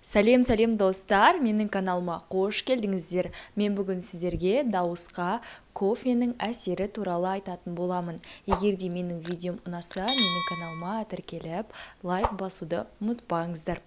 Сәлем достар, менің каналыма қош келдіңіздер. Мен бүгін сіздерге дауысқа кофенің әсері туралы айтатын боламын. Егер де менің видеом ұнаса, менің каналыма тіркеліп, лайк басуды ұмытпаңыздар.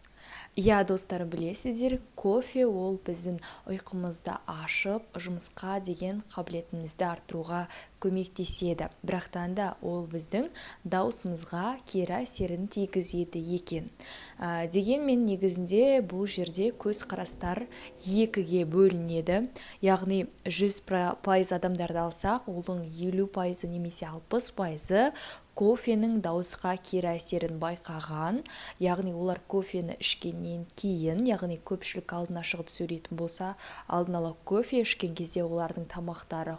Достар, білесіздер, кофе ол біздің ұйқымызды ашып, жұмысқа деген қабілетімізді арттыруға көмектеседі. Бірақтан да ол біздің даусымызға кері әсерін тигізеді екен. Дегенмен негізінде бұл жерде көзқарастар екіге бөлінеді. Яғни 100% адамдарды алсақ, оның 50% немесе 60% кофенің дауысқа кері әсерін байқаған, яғни олар кофені ішкеннен кейін, яғни көпшілік алдына шығып сөйлейтін болса, алдын ала кофе ішкен кезде олардың тамақтары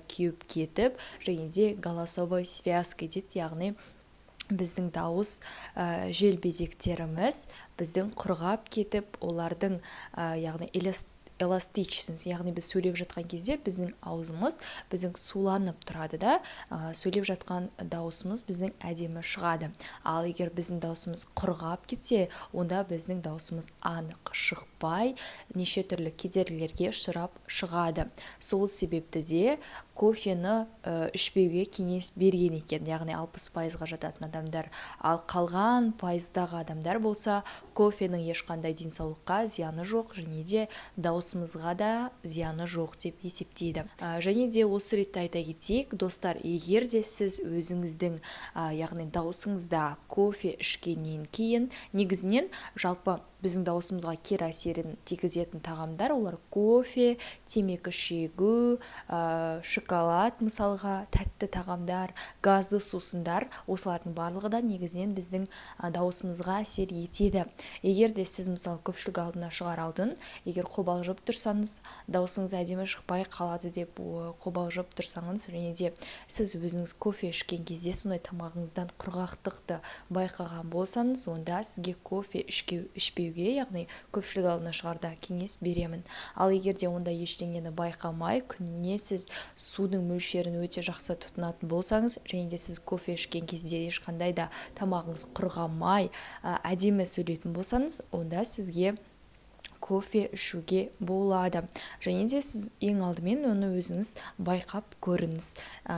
кеуіп кетіп, және де голосовой связка дейді, яғни біздің дауыс желбезектеріміз біздің құрғап кетіп, олардың яғни эластичность, яғни біз сөйлеп жатқан кезде біздің аузымыз біздің суланып тұрады да, сөйлеп жатқан дауысымыз біздің әдемі шығады. Ал егер біздің дауысымыз құрғап кетсе, онда біздің дауысымыз анық шықпай, неше түрлі кедергілерге ұшырап шығады. Сол себепті де кофені ішпеуге кеңес берген екен, яғни 60%-ға жататын адамдар. Ал қалған пайыздағы адамдар болса, кофенің ешқандай денсаулыққа зияны жоқ, және де дауысымызға да зияны жоқ деп есептейді. Және де осы ретте айта кетейік, достар, егер де сіз өзіңіздің яғни даусыңызда кофе ішкеннен кейін, негізінен жалпы біздің даусымызға кері әсерін тигізетін тағамдар, олар кофе, темекі шегу, шоколад, мысалға тәтті тағамдар, газды сусындар, осылардың барлығы да негізінен біздің дауысымызға әсер етеді. Егер де сіз мысалы көпшілік алдына шығар алдын, егер қобалжып тұрсаңыз, даусыңыз әдемі шықпай қалады деп қобалжып тұрсаңыз, және де сіз өзіңіз кофе ішкен кезде сондай тамағыңыздан құрғақтықты байқаған болсаңыз, онда сізге кофе ішпеуге, яғни көпшілік алдына шығарда кеңес беремін. Ал егер де онда ештеңені байқамай, күніне сіз судың мөлшерін өте жақсы тұтынатын болсаңыз, және де сіз кофе ішкен кезде ешқандай да тамағыңыз құрғамай, әдемі сөйлейтін болсаңыз, онда сізге кофе ішуге болады. Және де сіз ең алдымен оны өзіңіз байқап көріңіз.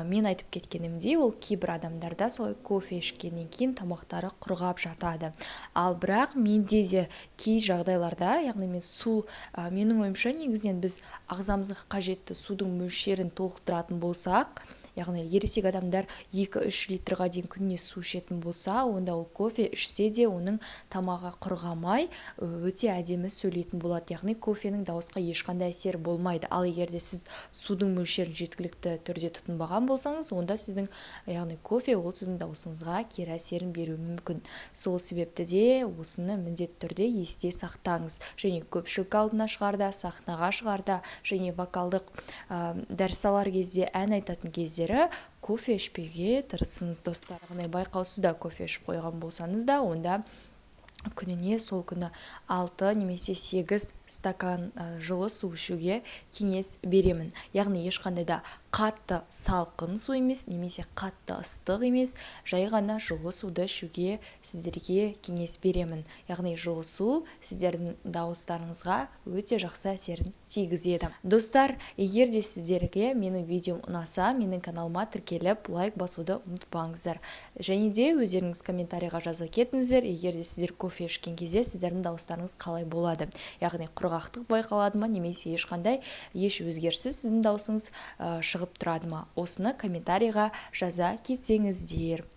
Мен айтып кеткенімдей, ол кейбір адамдарда солай кофе ішкеннен кейін тамақтары құрғап жатады. Ал бірақ менде де кей жағдайларда, яғни менің ойымша негізінен біз ағзамызға қажетті судың мөлшерін толықтыратын болсақ, яғни ересек адамдар 2-3 литрға дейін күніне су ішетін болса, онда ол кофе ішсе де оның тамағы құрғамай, өте әдемі сөйлейтін болады. Яғни кофенің дауысқа ешқандай әсері болмайды. Ал егер де сіз судың мөлшерін жеткілікті түрде тұтынбаған болсаңыз, онда сіздің яғни кофе ол сіздің дауысыңызға кері әсерін беруі мүмкін. Сол себепті де осыны міндетті түрде есте сақтаңыз. Және көпшілік алдына шығарда, сахнаға шығарда, және вокалдық дәріс алар кезде, ән айтатын кезде кофе ішпеуге тырысыңыз, достар. Байқаусызда кофе ішіп қойған болсаңыз да, онда күніне сол күні 6 немесе 8 стакан жылы су ішуге кеңес беремін. Яғни ешқандай да қатты салқын су емес, немесе қатты ыстық емес, жай ғана жылы суды ішуге сіздерге кеңес беремін. Яғни жылы су сіздердің дауыстарыңызға өте жақсы әсерін тигізеді. Достар, егер де сіздерге менің видеом ұнаса, менің каналыма тіркеліп, лайк басуды ұмытпаңыздар. Және де өздеріңіз комментарийға жаза кетіңіздер, егер де сіздер кофе ішкен кезде сіздердің дауыстарыңыз қалай болады. Яғни құрғақтық байқалады ма, немесе ешқандай еш өзгеріссіз сіздің даусыңыз шығып тұрады ма? Осыны комментарийға жаза кетсеңіздер.